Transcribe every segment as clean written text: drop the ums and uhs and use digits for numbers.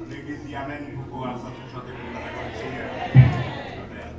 L'église dit Amen pour pouvoir chanter pour la gloire du Seigneur. Amen.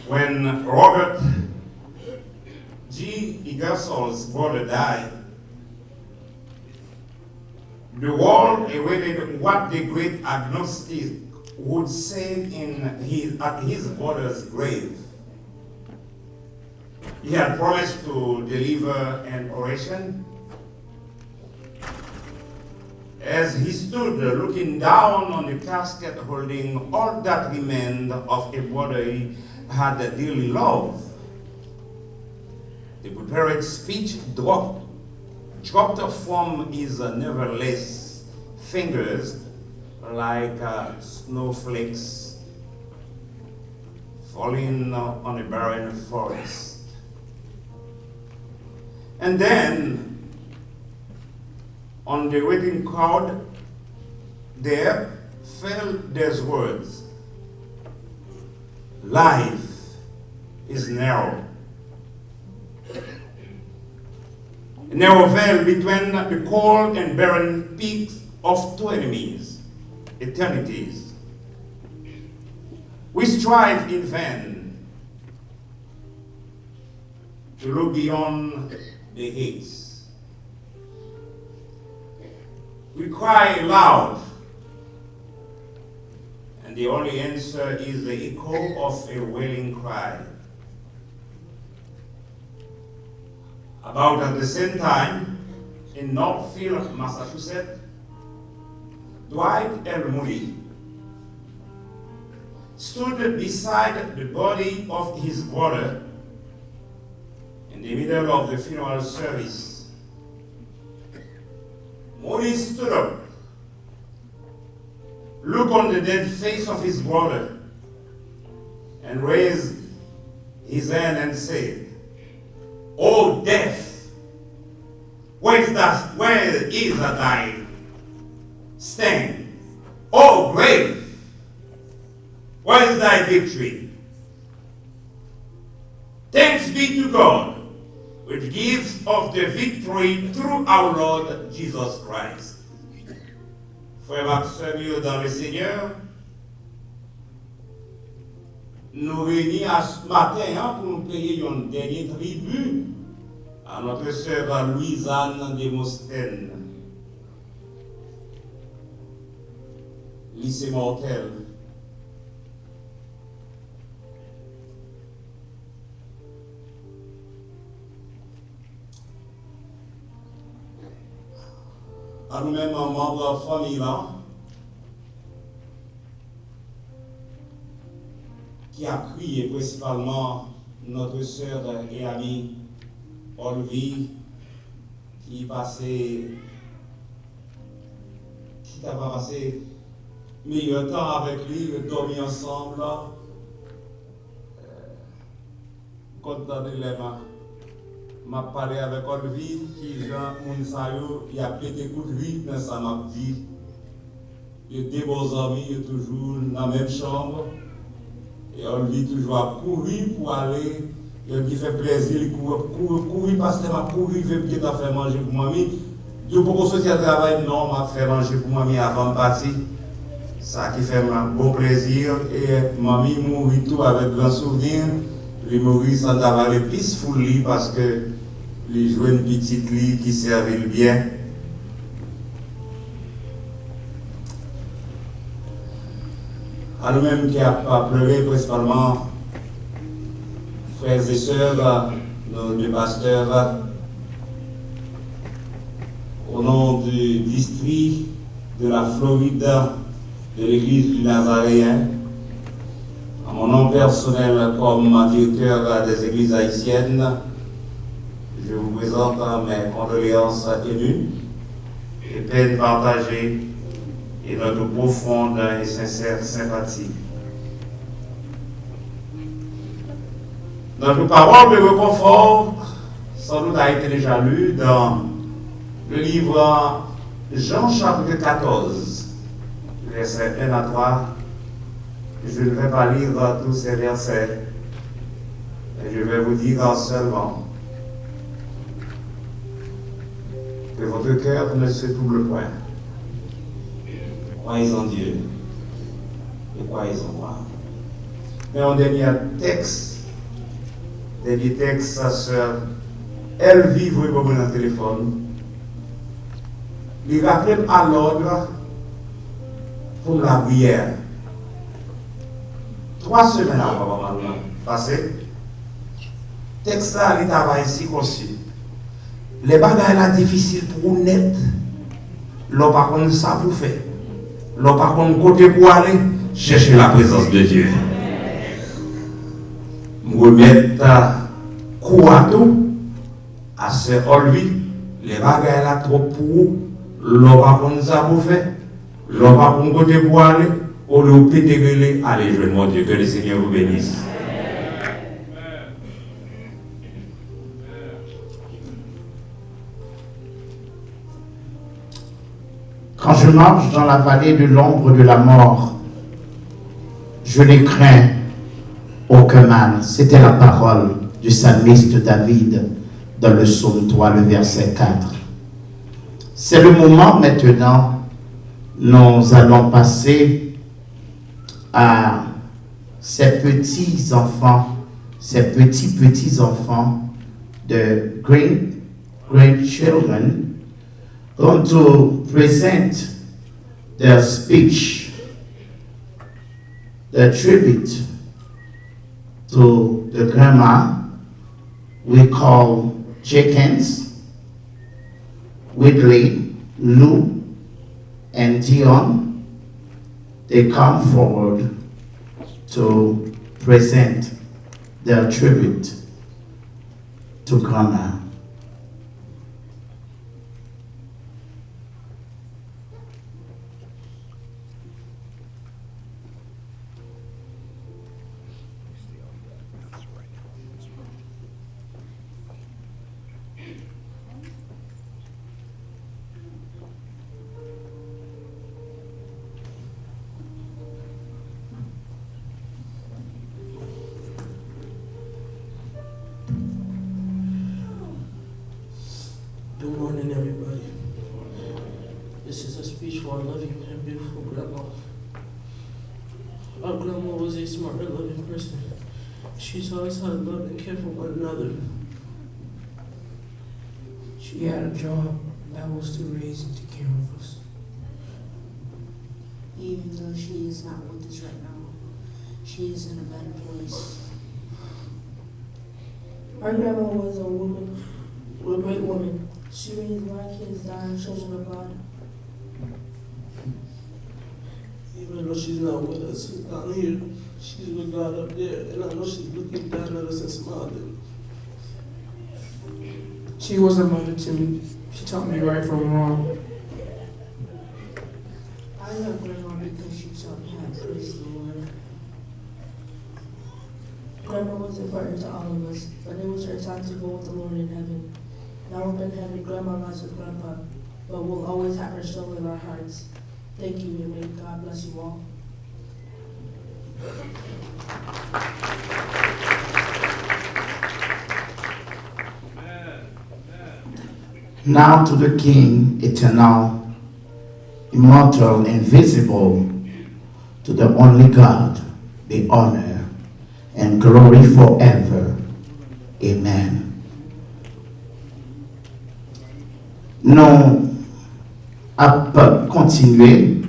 When Robert G. Ingersoll's brother died, the world awaited what the great agnostic would say at his brother's grave. He had promised to deliver an oration. As he stood looking down on the casket holding all that remained of a brother he had dearly loved, the prepared speech dropped from his nerveless fingers like snowflakes falling on a barren forest. And then, on the waiting crowd, there fell these words: life is narrow. A narrow veil between the cold and barren peaks of two enemies, eternities. We strive in vain to look beyond the hates. We cry loud, and the only answer is the echo of a wailing cry. About at the same time, in Northfield, Massachusetts, Dwight L. Moody stood beside the body of his brother in the middle of the funeral service. Moody stood up, looked on the dead face of his brother, and raised his hand and said, "O death, where is thy stand? O grave, where is thy victory? Thanks be to God, which gives of the victory through our Lord Jesus Christ." Frères et sœurs dans le Seigneur, nous réunis à ce matin pour nous payer un dernier tribut à notre sœur Louise-Anne de Mostène, lycée mortel. À nous-mêmes, membres de la famille, qui a crié principalement notre sœur et amie Olvie, qui t'a passé meilleur temps avec lui, dormi ensemble, content de l'aimer. M'a parlé avec Olvie, qui Jean Mounsayo, il a pété coup de vie, mais ça m'a dit. Il y a des beaux amis, il est toujours dans la même chambre. Et Olvie toujours a couru pour aller. Il fait plaisir, il court parce qu'il m'a couru, il fait peut-être faire manger pour mamie. Je peux sortir à travail, non, m'a fait manger pour mamie avant de partir. Ça qui fait un bon plaisir. Et mamie mourit tout avec grand souvenir. Il mourit sans avoir le peaceful lit parce que il jouait une petite lit qui servait bien. À nous-mêmes qui a pleuré principalement, frères et sœurs, nos deux pasteurs, au nom du district de la Floride de l'Église du Nazaréen, à mon nom personnel comme directeur des Églises haïtiennes, je vous présente mes condoléances émues et peines partagées et notre profonde et sincère sympathie. Notre parole de réconfort, sans doute a été déjà lue dans le livre Jean chapitre 14, versets 1 à 3. Je ne vais pas lire tous ces versets, mais je vais vous dire seulement que votre cœur ne se trouble point. Croyez en Dieu et croyez en moi. Mais en dernier texte, sa sœur, elle vit, vous pouvez dans le téléphone, il rappelle à l'ordre pour la prière. 3 semaines avant maintenant, passé, texte là, il est ainsi conçu. Les bagages là difficiles pour nous net, l'on par contre ça pour faire. L'on par contre côté pour aller chercher la présence de Dieu. Nous remettre coup à tout à ce Olvi, les bagages là trop pour l'on par contre ça pour faire. L'on par contre côté pour aller, au lieu de péter, allez, je mon Dieu, que le Seigneur vous bénisse. Quand je marche dans la vallée de l'ombre de la mort, je ne crains aucun mal. C'était la parole du psalmiste David dans le psaume 3, le verset 4. C'est le moment maintenant, nous allons passer à ces petits-enfants, ces petits-petits-enfants de grandchildren going to present their speech, their tribute to the grandma we call Jenkins, Whitley, Lou, and Dion. They come forward to present their tribute to grandma. Good morning, everybody. This is a speech for our loving and beautiful grandma. Our grandma was a smart and loving person. She taught us how to love and care for one another. She had a job that was to raise and take care of us. Even though she is not with us right now, she is in a better place. Our grandma was a great woman. She raised my kids, dying children of God. Even though she's not with us down here, she's with God up there, and I know she's looking down at us and smiling. She was a mother to me. She taught me right from wrong. I love Grandma because she taught me how to praise the Lord. Grandma was important to all of us, but it was her time to go with the Lord in heaven. Now we're in heaven, Grandma lies with Grandpa, but we'll always have her soul in our hearts. Thank you, and may God bless you all. Now to the King, eternal, immortal, invisible, to the only God, be honor and glory forever. Amen. Nous allons continuer.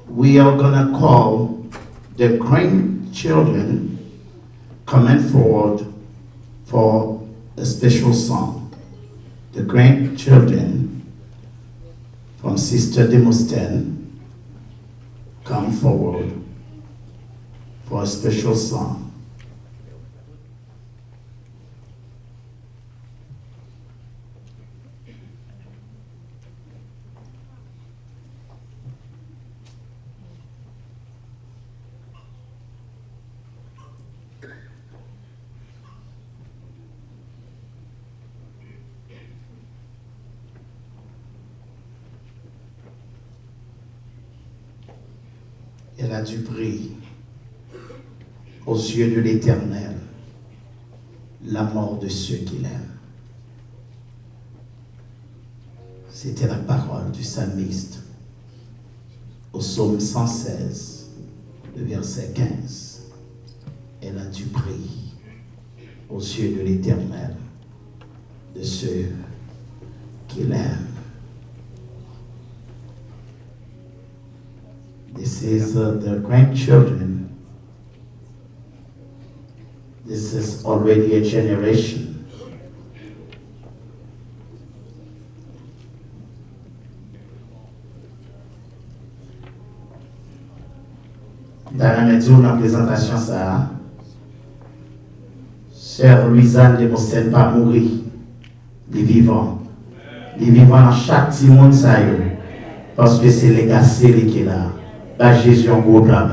We are going to call the grandchildren coming forward for a special song. The grandchildren from Sister Demosthenes come forward for a special song. Elle a du prix aux yeux de l'Éternel, la mort de ceux qui l'aiment. C'était la parole du psalmiste au psaume 116, le verset 15. Elle a du prix aux yeux de l'Éternel, de ceux qui l'aiment. This is the grandchildren. This is already a generation. Dans la mesure de la présentation, ça, Sœur Louisanne Demosthenes pas mourir, les vivants dans chaque petit monde, ça y est, parce que c'est les gars qui sont là. Bah, Jésus en gros plan.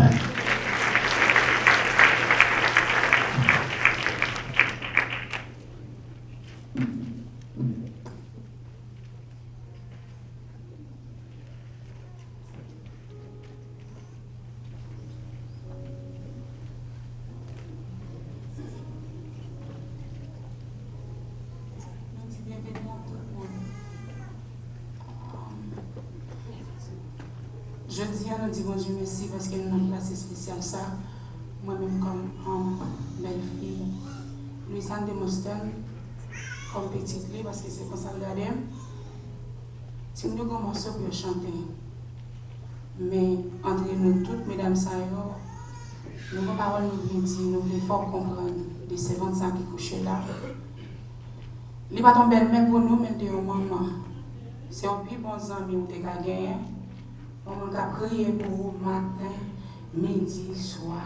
Je dis à nous dire bon Dieu merci parce que nous avons placé spécial ça. Moi-même comme belle-fille, Louisanne Demosthenes, comme petite fille parce que c'est comme ça que je regarde. Si nous commençons pour chanter, mais entre nous toutes, mesdames et nous avons parole nous voulons dire, nous voulons fort comprendre de ces 25 qui couchent là. Il n'est pas tombé même pour nous, mais de maman. C'est un plus bon ami où tu as gagné. On a prié pour vous matin, midi, soir.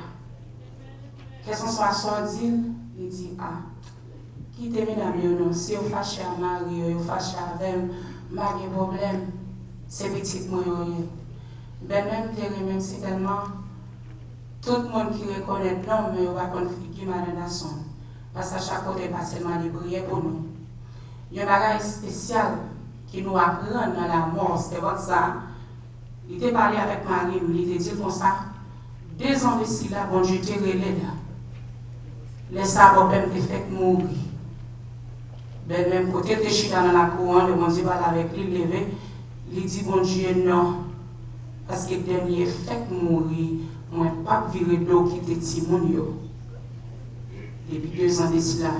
Qu'est-ce qu'on soit sorti, il dit, ah, quittez mesdames, non, si vous fâchez à Marie, vous fâchez avec moi, pas de problème, c'est petit moi. Ben même si tellement, tout le monde qui reconnaît l'homme, mais on va configurer ma nation. Parce qu'à chaque côté, pas seulement de prier pour nous. Il y a un bagage spécial qui nous apprend dans la mort, c'est votre ça. Il était parlé avec Marie, il était dit comme ça, 2 ans de ci là, bon Dieu te relève là. Laisse ça problème te fait mourir. Ben même côté te chita dans la cour, le bon Dieu parle avec lui, levé, il dit bon Dieu non. Parce que dernier fait mourir, moi pas virer d'eau qui te timoun yo. Depuis 2 ans de ci là.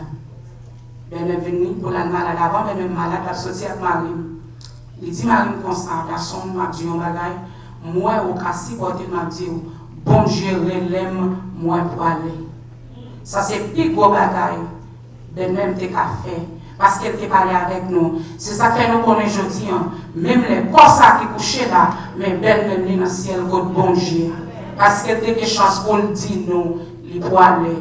Ben même venu pour la malade avant, ben même malade, a sorti avec Marie. Il dit Marie comme ça, garçon m'a dit un bagay, moi au cassi porter m'a dit bon Dieu relève moi pour aller. Ça c'est plus gros bagay de même te qu'a fait parce qu'elle t'a parlé avec nous. C'est ça que nous connaissons aujourd'hui, même les corps qui couchent là, mais belle même dans le ciel votre bon Dieu. Parce qu'elle t'a des chances pour le dire nous, les pour aller.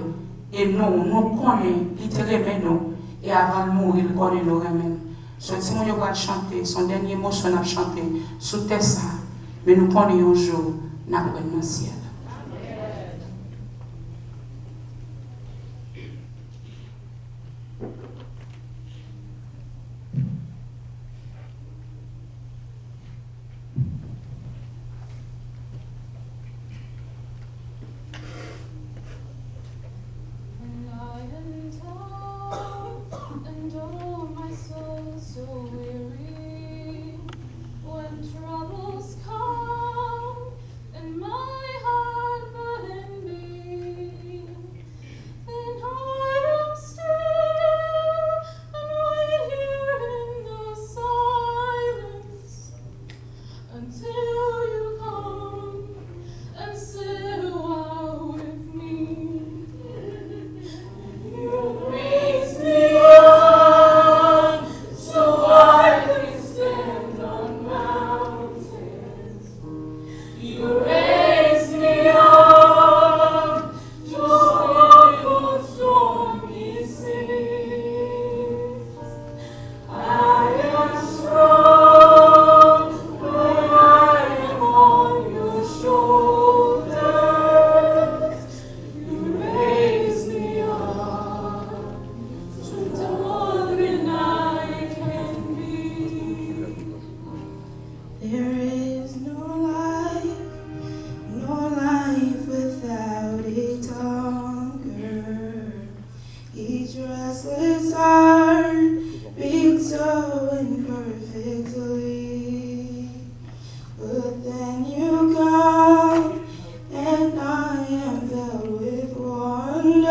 Et nous connaissons, il te remet nous. Et avant de mourir, il connaît nous remet. Son petit monde va chanter, son dernier mot, son a chanté, sous terre ça. Mais nous connaissons un jour, nous allons dans le ciel. So weary when troubles come and my heart your restless heart beats so imperfectly. But then you come, and I am filled with wonder.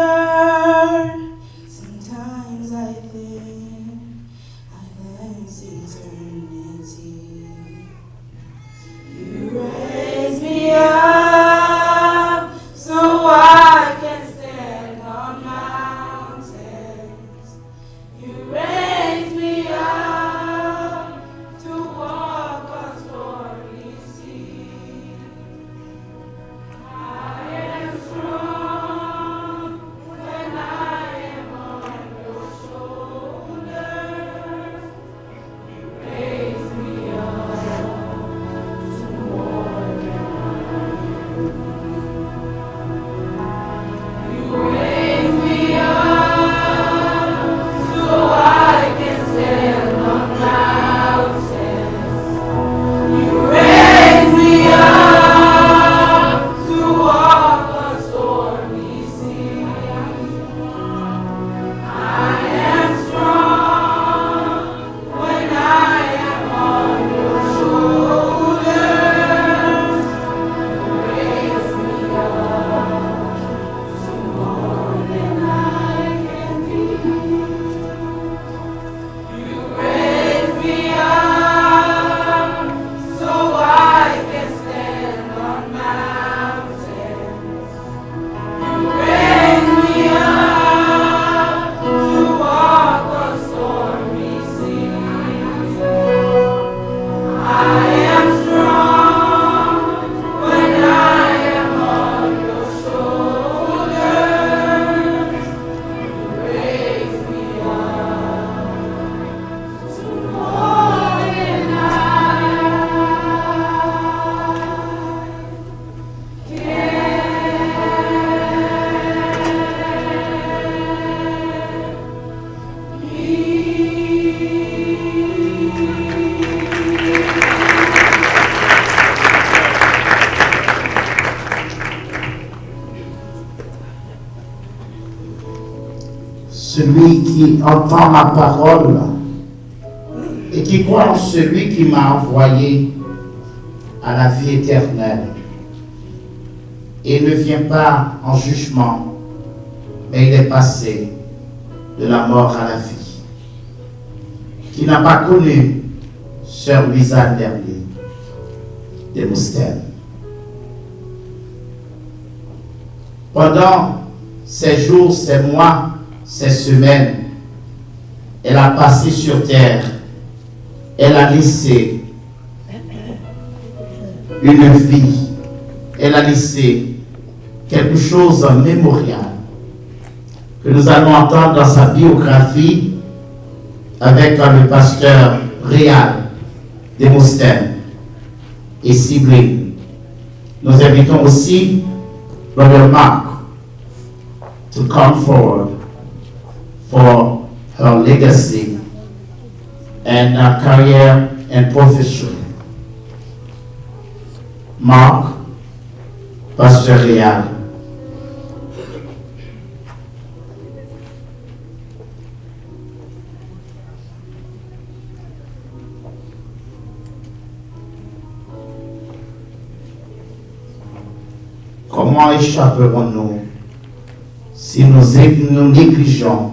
Sometimes I glimpse eternity. You raise me up so I can stand on mountains. You raise me up to walk on stormy seas. I am strong when I am on your shoulders. You raise me up to more than you raise me up so I can stand on mountains. You raise me up to walk on stormy seas. I am strong when I am on your shoulders. Raise me up to more than I can be. You raise me up so I can stand on mountains. You raise me up to walk on stormy seas. I am strong when I am on your shoulders. You raise me up to more than I Celui qui entend ma parole et qui croit en celui qui m'a envoyé à la vie éternelle et ne vient pas en jugement, mais il est passé de la mort à la vie. Qui n'a pas connu Sœur Louisanne Dernier de Moustène. Pendant ces jours, ces mois, ces semaines, elle a passé sur terre. Elle a laissé une vie. Elle a laissé quelque chose en mémorial que nous allons entendre dans sa biographie avec le pasteur Réal de Moustène et Sibling. Nous invitons aussi Brother Mark to come forward for her legacy and her career and profession. Mark, Pasteur Réal. Comment échapperons-nous si nous négligeons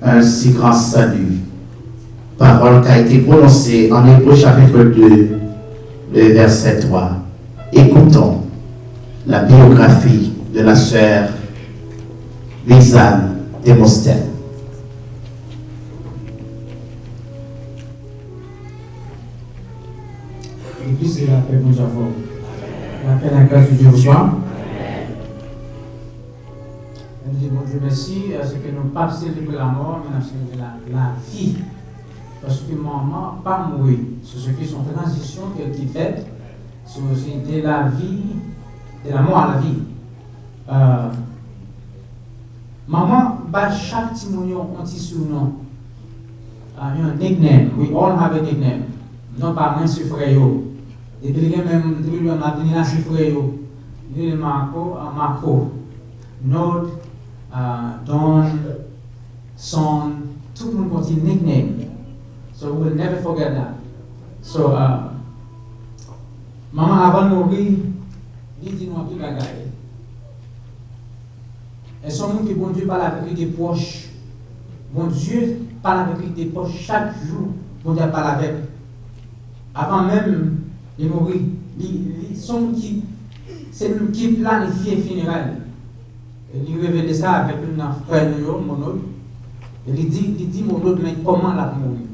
un si grand salut? Parole qui a été prononcée en Hébreux chapitre 2, le verset 3. Écoutons la biographie de la sœur Louisanne de Moustène. L'église est la paix, nous avons la paix, la grâce de Dieu reçoit. Nous disons Dieu merci, ce que nous pas célébrer la mort, mais nous célébrer la vie. Parce que maman pas mourir. C'est ce qui est son transition qui est faite. C'est aussi de la vie, de la mort à la vie. Maman, bah, chaque timonion, on dit sur nom. Un nickname. We all have a nickname. Non pas moi, c'est frère. Depuis que même, depuis que on a venu là, c'est frère. Il est Marco, Nod, Don, tout le monde continue nickname. So we will never forget that. So, maman avant de mourir, il dit nous un peu bagaille. Et son monde que bon Dieu parle avec lui des proches. Bon Dieu parle avec lui des proches chaque jour. Bon Dieu parle avec. Avant même de mourir, son qui c'est lui qui planifie le funérail. Il révèle ça avec un frère mon autre. Il dit mon autre, mais comment la mourir?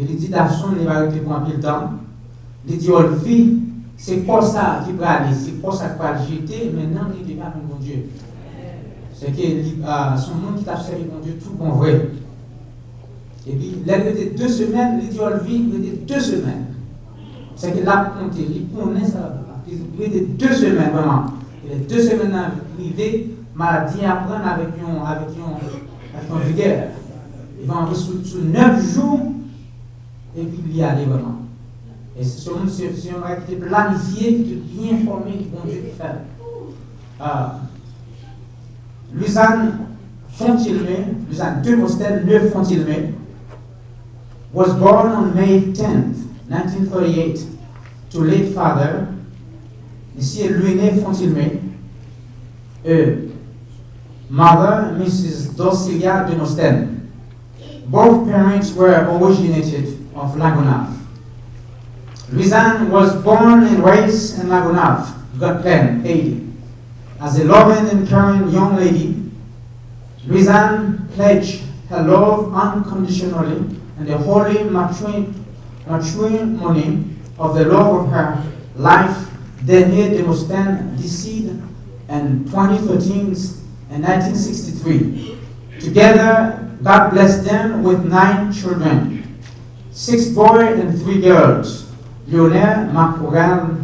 Il dit d'argent, il va arrêter pour un peu de temps. Il dit, oh, fille, c'est pas ça qui va aller, c'est pas ça qui va jeter, maintenant il dit, ah, mon Dieu. C'est que son monde qui t'a servi, mon Dieu, tout bon vrai. Et puis, il a été 2 semaines, il dit, oh, il était 2 semaines. C'est que là, il connaît ça. Il était 2 semaines, vraiment. Il est 2 semaines arrivé, maladie à prendre avec une vigueur. Il va en sur 9 jours. Et puis il y allait vraiment. Et c'est un vrai qui était planifié, qui était bien formé, qui bon Dieu qui fait. Louisanne Fontilmé, Louisanne de Mostel, Le Fontilmé, was born on May 10th, 1938, to late father, ici Louiné Fontilmé, mother, Mrs. Dulcilia de Mostel. Both parents were originated of Lagunaf. Louisanne was born and raised in Lagunaf, Glen, Haiti. As a loving and caring young lady, Louisanne pledged her love unconditionally and the holy matrimony of the love of her life, Daniel de Mostin, deceased in 2013 and 1963. Together, God blessed them with 9 children. 6 boys and 3 girls. Lionel, Macoural,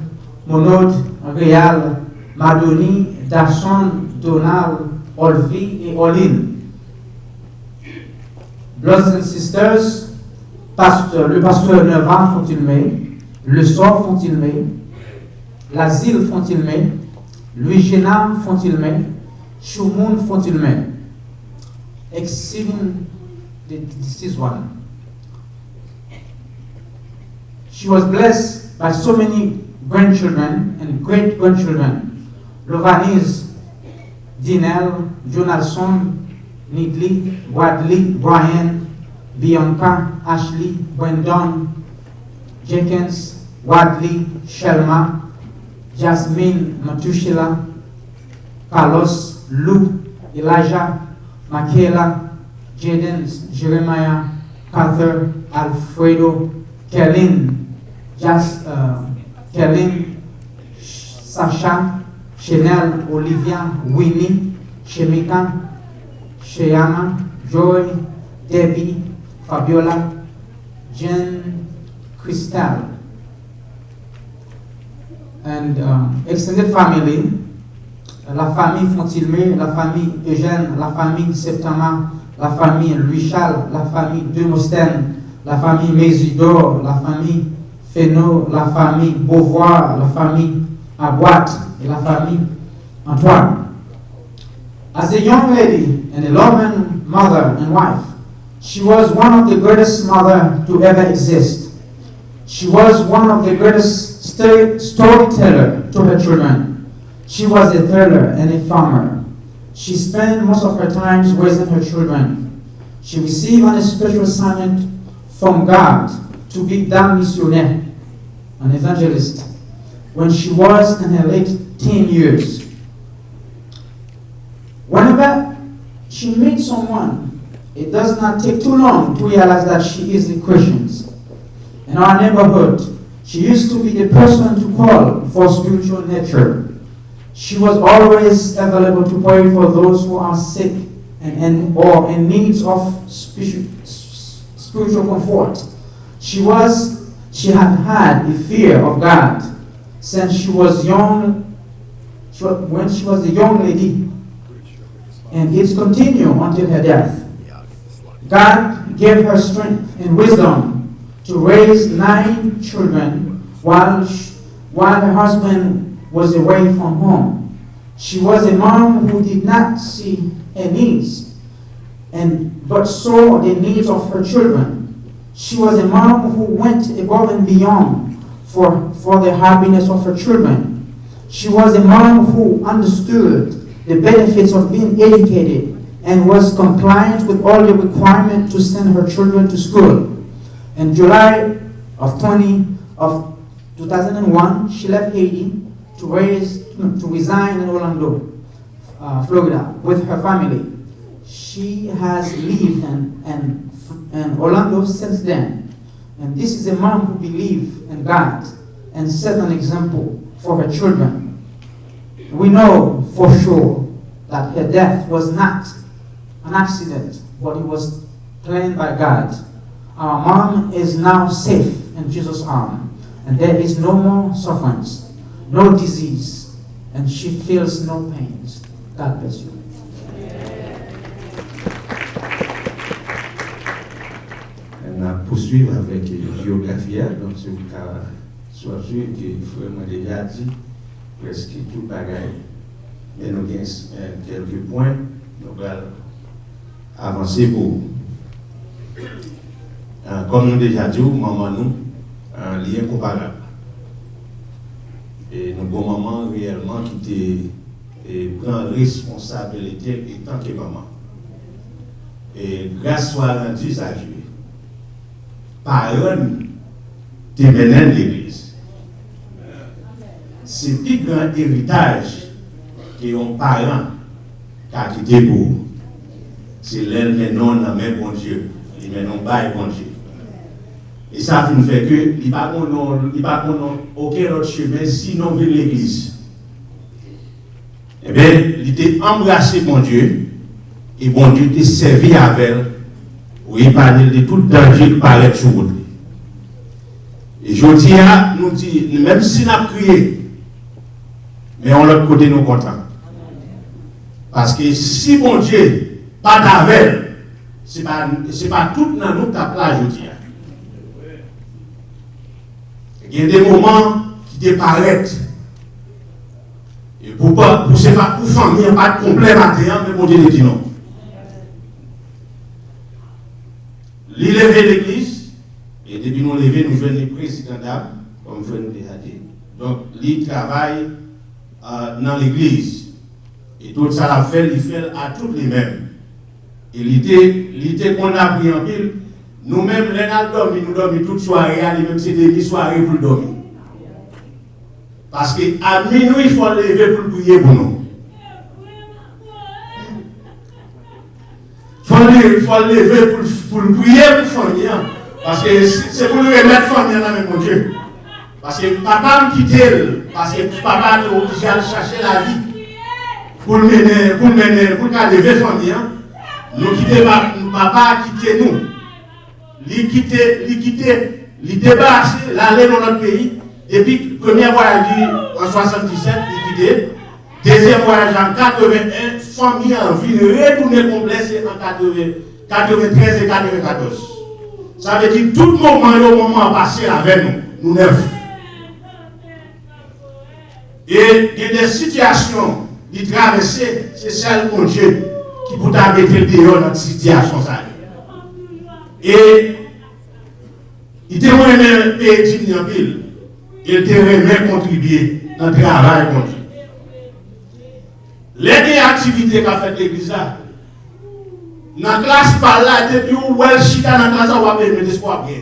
Monod, Réal, Madoni, Dachon, Donald, Olvi et Oline. Brothers and sisters, le pasteur Nevin Fontilmé, le sort Fontilmé, l'asile Fontilmé, Louis Génard Fontilmé, Choumoun Fontilmé. Exceeding this one. She was blessed by so many grandchildren and great-grandchildren. Lovanis, Dinel, Jonalson, Nidley, Wadley, Brian, Bianca, Ashley, Brandon, Jenkins, Wadley, Shelma, Jasmine, Matushila, Carlos, Lou, Elijah, Michaela, Jaden, Jeremiah, Carter, Alfredo, Kellen, Kellen, Sasha, Chanel, Olivia, Winnie, Shemika, Sheyana, Joy, Debbie, Fabiola, Jen, Crystal. And extended family, la famille Fontilmé, la famille Eugène, la famille Septama, la famille Louis Charles, la famille Demosten, la famille Mésidor, la famille Fénot, la famille Beauvoir, la famille Aboite et la famille Antoine. As a young lady and a loving mother and wife, she was one of the greatest mother to ever exist. She was one of the greatest storyteller to her children. She was a tailor and a farmer. She spent most of her time raising her children. She received on a special assignment from God to be dame missionnaire, an evangelist, when she was in her late teen years. Whenever she meets someone, it does not take too long to realize that she is a Christian. In our neighborhood, she used to be the person to call for spiritual nature. She was always available to pray for those who are sick or in need of spiritual comfort. She had had a fear of God since she was young, when she was a young lady, and it continued until her death. God gave her strength and wisdom to raise 9 children while her husband was away from home. She was a mom who did not see her needs but saw the needs of her children. She was a mom who went above and beyond for the happiness of her children. She was a mom who understood the benefits of being educated and was compliant with all the requirements to send her children to school. In July of 2001, she left Haiti to resign in Orlando, Florida, with her family. She has lived in Orlando since then. And this is a mom who believed in God and set an example for her children. We know for sure that her death was not an accident, but it was planned by God. Our mom is now safe in Jesus' arms, and there is no more suffering, no disease, and she feels no pains. God bless you. On a poursuivre avec la biographie, donc c'est le cas, soit sûr qu'il faut déjà dit presque tout bagaille. Mais nous avons quelques points, nous allons avancer pour. Comme nous déjà dit, maman nous, un lien comparable. Et nous avons maman réellement qui prend responsabilité en tant que maman. Et grâce soit rendue à Dieu. Parole te mène l'église. C'est le plus grand héritage qu'un parent a quitté pour. C'est l'aile maintenant dans même bon Dieu. Il maintenant bail bon Dieu. Et ça fait que il pas aucun autre chemin sinon vers l'église. Eh bien, il était embrassé bon Dieu et bon Dieu t'a servi avec elle. Oui, parler de tout danger qui paraît sur vous. Et je dis à nous dit, même si nous avons crié, mais on l'autre côté nous content. Parce que si bon Dieu pas d'avec, ce n'est pas tout dans nous ta place, je dis. Il y a des moments qui te paraissent. Et pour c'est pas pour famille, pas de problème à terre, mais bon Dieu dit non. Il lever l'église, et depuis nous lever, nous jouons les présidents d'âme, comme je nous déjà dit. Donc, il travaille dans l'église. Et tout ça, il fait à toutes les mêmes. Et l'idée qu'on a pris en pile, nous-mêmes, nous dormons toute soirée, même c'est des soirées pour dormir. Parce qu'à minuit, il faut lever pour prier pour nous. Il faut lever pour prier pour famille. Parce que c'est pour nous remettre famille dans même Dieu. Parce que papa me quitte, parce que papa est obligé de chercher la vie. Pour mener, pour lever famille. Nous quitter papa quitter nous. Il débarrasse, l'aller dans notre pays. Depuis le premier voyage en 77, il quitté. Deuxième voyage en 81, famille en vie, retourner complet, c'est en 93 et 94. Ça veut dire tout le moment passé avec nous neuf. Et il y a des situations qui traversent, c'est celle mon Dieu qui peut mettre le dehors dans cette situation. Et il te remet pays en pile. Il te remet contribuer dans le travail mon Dieu. Les activités qu'a fait l'église là, dans la classe par là, depuis où elle chita dans la classe, on va permettre d'espoir bien.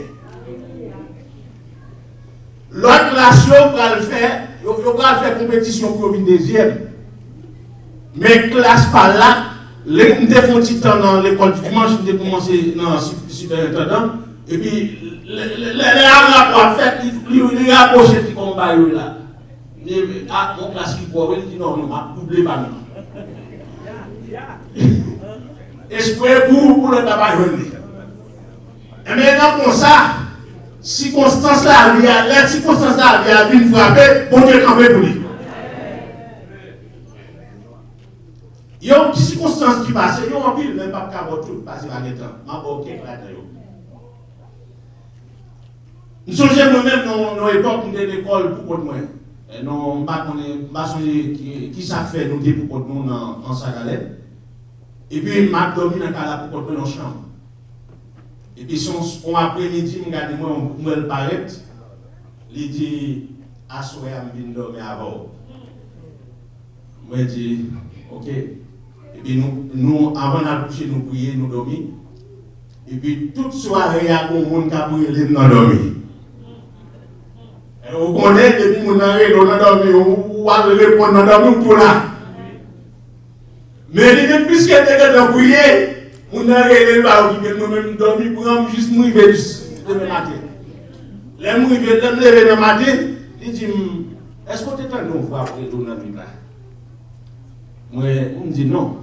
L'autre classe, on va faire compétition pour une deuxième. Mais classe par là, les défauts de temps dans l'école du dimanche, on a commencé dans le superintendant, et puis les rapports faits, les rapports qui combattent là. Ah, mon classe qui pourrait, il dit non, non, n'oubliez pas nous. Esprit pour le tabac. Et maintenant, comme ça, circonstance là, les circonstances là, il y a une frappée, bon Dieu campé pour lui. Il y a une circonstance qui passe, il y a un pile, même pas de tout passer par les temps. Ma bonne là dedans. Nous sommes nous-mêmes dans l'époque de l'école pour moi. Non, pas qui ça fait nous pour nous en Sagalais. Et puis, m'a dormi dans la pour porter dans la chambre. Et puis, son après-midi, je regarde moi, elle paraît, il dit, assoyez à me dormir avant. Moi, je dis, ok. Et puis, nous avant d'accoucher, nous prions, nous dormir. Et puis, toute soirée, il y a un monde qui a prié, nous dormir. Et vous connaissez, depuis que nous avons dormi, on va répondre, nous dormir pour là. Mais il puisque nous avons prié, nous avons nous-mêmes dormi pour juste nous lever demain matin. Les nous lever demain matin, il dit, est-ce que tu es en train de voir après tout dans la nuit là? Moi, on me dit non.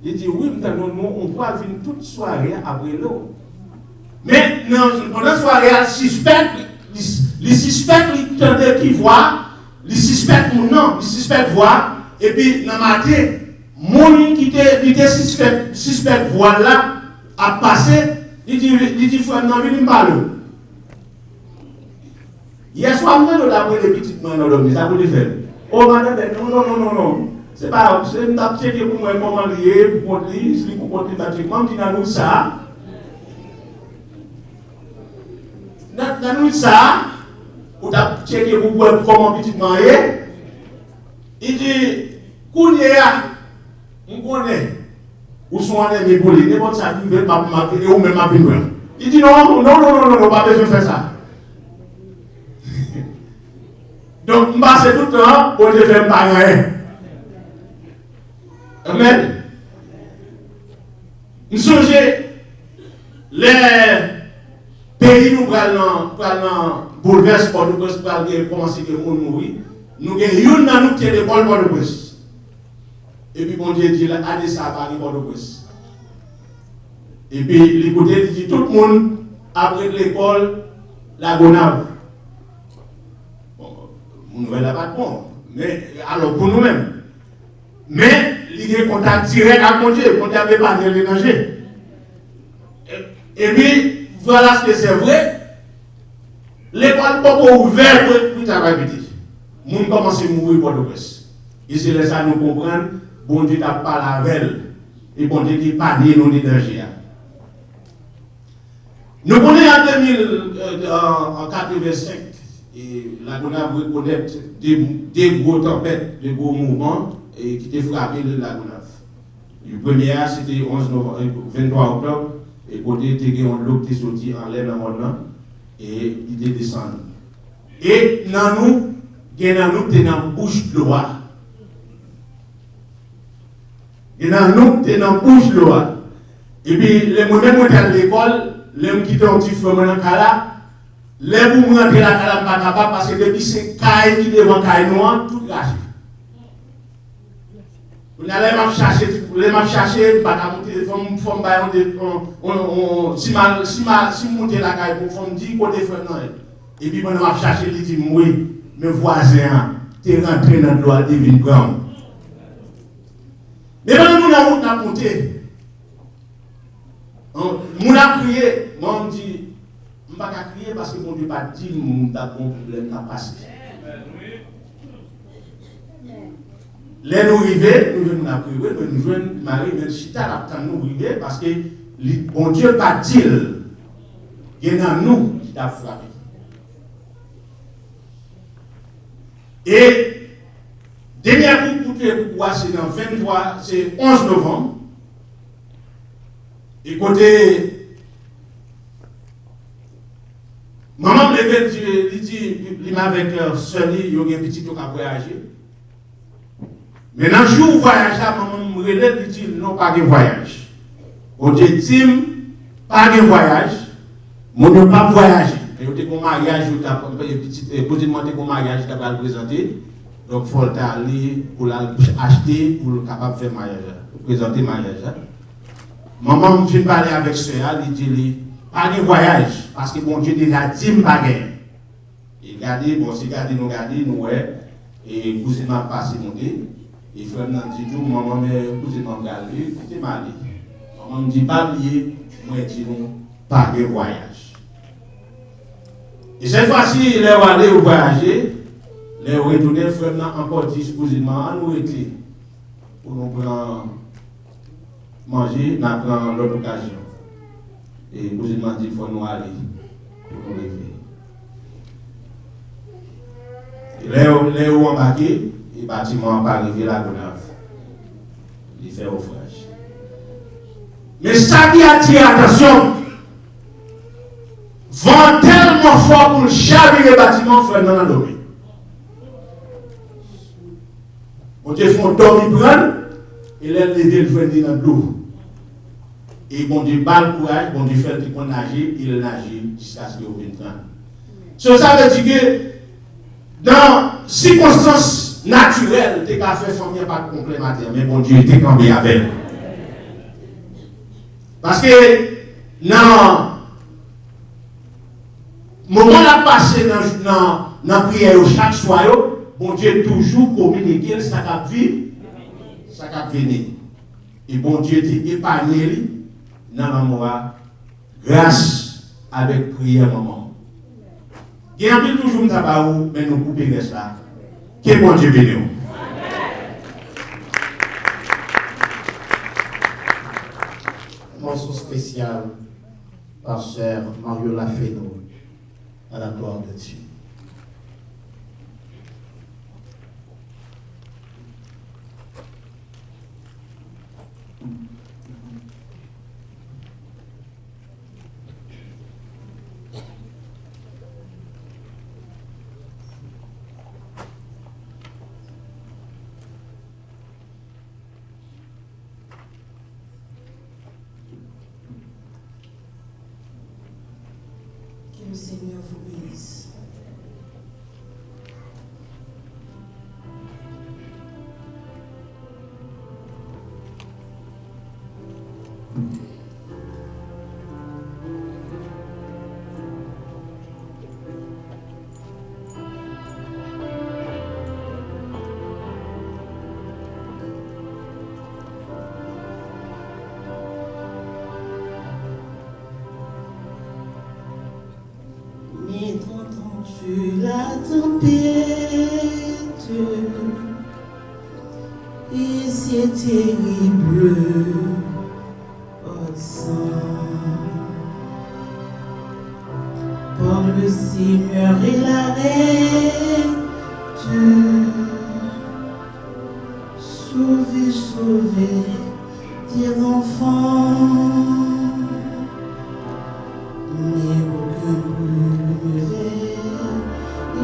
Il dit oui, on va venir toute soirée après l'eau. Mais pendant la soirée, les suspects qui voient, les suspects non, les suspects voient, et puis dans le matin, mon qui était suspect voit là, a passé, il dit frère, non, venez me parler. Hier soir, nous avons les petites mains dans l'homme, ça vous faire. Oh, madame, non. C'est pas, c'est une checker pour moi comment lier, pour compter, si pour compter pratiquement, dit dans nous ça. Dans nous ça, ou t'as checké pour voir comment petit marié. Il dit, Kounia, on connaît, où sont les amis pour les n'importe ça qui veut pas marquer, ou même ma vie. Il dit non, pas besoin de faire ça. Donc, je passe tout le temps pour te faire pareil. Amen. Nous songeons les pays nous prenons bouleverse pour nous commencer que nous mourir. Nous avons une dans nous qui est l'école pour le presse. Et puis mon Dieu dit là, allez ça à Paris pour le presse. Et puis l'écouter dit tout le monde après l'école la gonave. Bon, nous ne pas de bon, mais alors pour nous-mêmes. Mais il y a un contact direct avec mon Dieu, mon Dieu n'avait pas de l'étranger. Et puis, voilà ce que c'est vrai. L'école n'est pas ouverte pour travailler petit. Les gens commencent à mourir pour le presse. Et c'est là ça nous comprendre, bon Dieu n'a pas la veille. Et bon Dieu qui pas ni nous ni danger. Nous connaissons en 85, et la Gonave reconnaît des gros tempêtes, des gros mouvements. Et qui était frappé de la Gonave. Le premier, c'était 23 octobre, et côté était un lot qui est sorti en l'air dans le monde, et il est descendu. Et dans nous, il y a une bouche de loi. Et dans nous, il y a une bouche de loi. Et puis, les moments où à l'école, les gens qui étaient un petit peu dans le cas, les gens qui rentrent dans la cala, pas capable, parce que depuis c'est caille qui devant caille noire, tout gâché. On allait chercher, pas monter, si monter la caille pour faire dire côté frère non. Et puis on va chercher, il dit oui, mes voisins, tu es rentré dans le droit de vin grand. Mais quand nous avons monté, on a crié, moi on dit, on ne va pas crier parce que mon Dieu pas dit, nous avons un problème à passer. Les nous arrivés, nous venons à prier, nous venons Marie, mais Chita attend nous arriver parce que bon Dieu pas dit, il y a nous qui t'a frappé. Et dernier coup de pouvoir, c'est dans 23, c'est 11 novembre. Et côté maman me dit, il m'a avec Sony, il y a un petit qui a voyagé. Mais dans le jour où voyage, maman me relève, elle dit non, pas de voyage. On dit, pas de voyage, mon ne pas voyager. Et on dit qu'on mariage, on mariage, on va le présenter. Donc, il faut aller pour l'acheter, pour capable de faire mariage, pour présenter mariage. Maman me vient parler avec ce gars, il dit, pas de voyage, parce que mon Dieu déjà dit, pas de. Et regardez, bon, si regardez, nous, ouais, et cousine m'a passé mon dé. Et frère m'a dit, maman, mais cousine m'a regardé, c'était mal. Maman me dit, pas lié, moi, je dis, non, pas de voyage. Et cette fois-ci, il est allé voyager, il est retourné, frère m'a encore dit, cousine m'a nous été pour nous prendre manger, nous prenons l'autre occasion. Et vous m'a dit qu'il faut nous aller pour nous réveiller. Les hauts embarqués, le bâtiment pas arrivé la Gonave. Il fait naufrage. Mais ça qui attire l'attention, vent tellement fort pour chavirer le bâtiment, frère, dans la domaine. On te fait dormir prendre, et là, lever le frère dans l'eau. Et bon Dieu, bal courage, bon Dieu fait qu'on nager, il nage jusqu'à ce qu'il vienne prendre. Ça veut dire que dans circonstances naturelles, tu as fait famille pas complémentaire, mais bon Dieu était campé avec. Parce que dans le moment là passé dans la prière chaque soir, bon Dieu toujours communiqué ça cap vivre, ça cap venir. Et bon Dieu était épargné dans la mort grâce avec prière maman. Il y a un toujours nous mais nous couper reste là. Que bon Dieu bénisse. Morceau spécial par Sœur Mario Lafeno à la gloire de Dieu. Que le Seigneur vous bénisse. Entends-tu la tempête et c'est terrible au sang par le Seigneur et l'arrête. Sauvez, sauvez tes enfants. Mais aucun bruit ne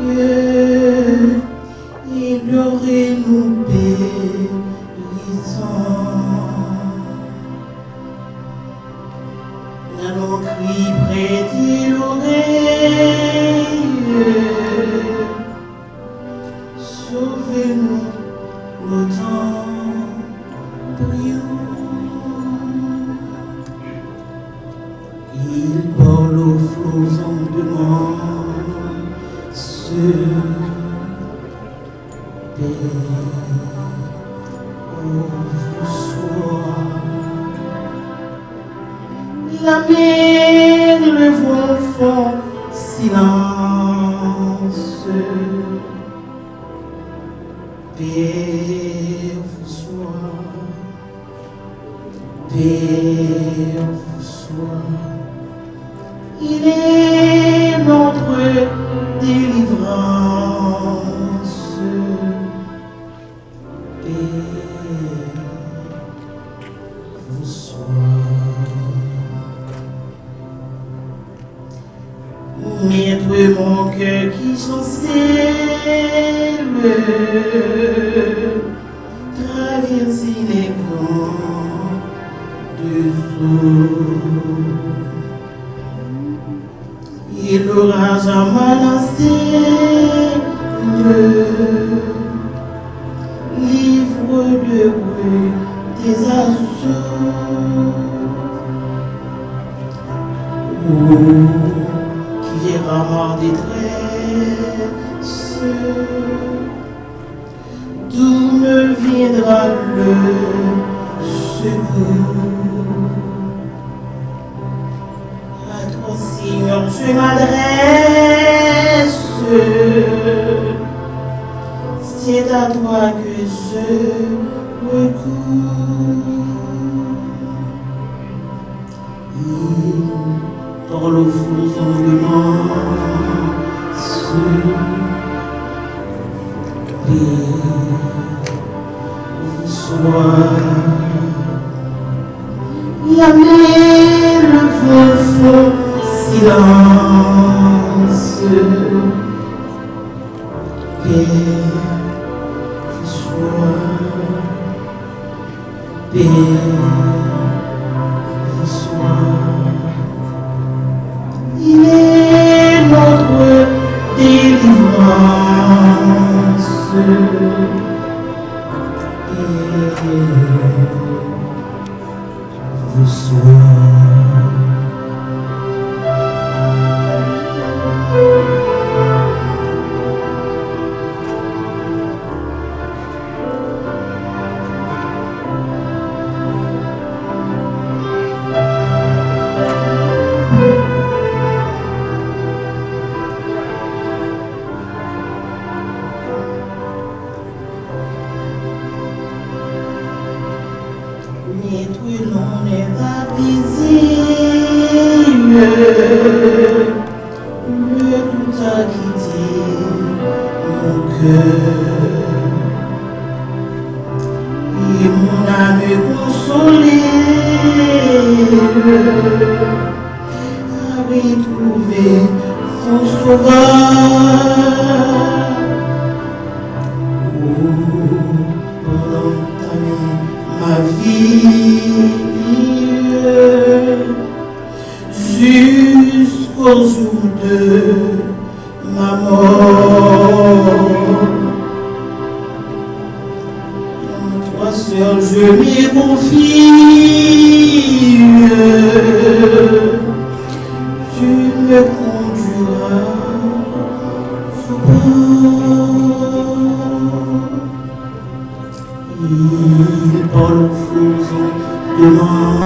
veille, et pleurez-nous périssons. Allons cri prêter l'oreille, sauvez-nous autant, prions. Il parle aux flots en demande ce paix au soir. La mer, le vent font silence. Paix vous soit, paix vous soit. Il est notre délivrance. Paix vous soit. Maître mon cœur qui chancelle, traverser les grands deux eaux. Et l'orage a menacé livre de bruit des assauts. Qui verra ma détresse, d'où me viendra le secours. À toi, Seigneur, je m'adresse. C'est à toi que je recours. Dans le frousson de masse, et soir, la mer, le fond, silence, et soir, il est notre délivrance et vous l'on est baptisé, le tout a quitté mon cœur et mon âme consolée a retrouvé son sauveur. Pendant ma vie jusqu'au jour de ma mort. En toi seul je m'y confie, tu me conduiras au bord. Il parle au fond de ma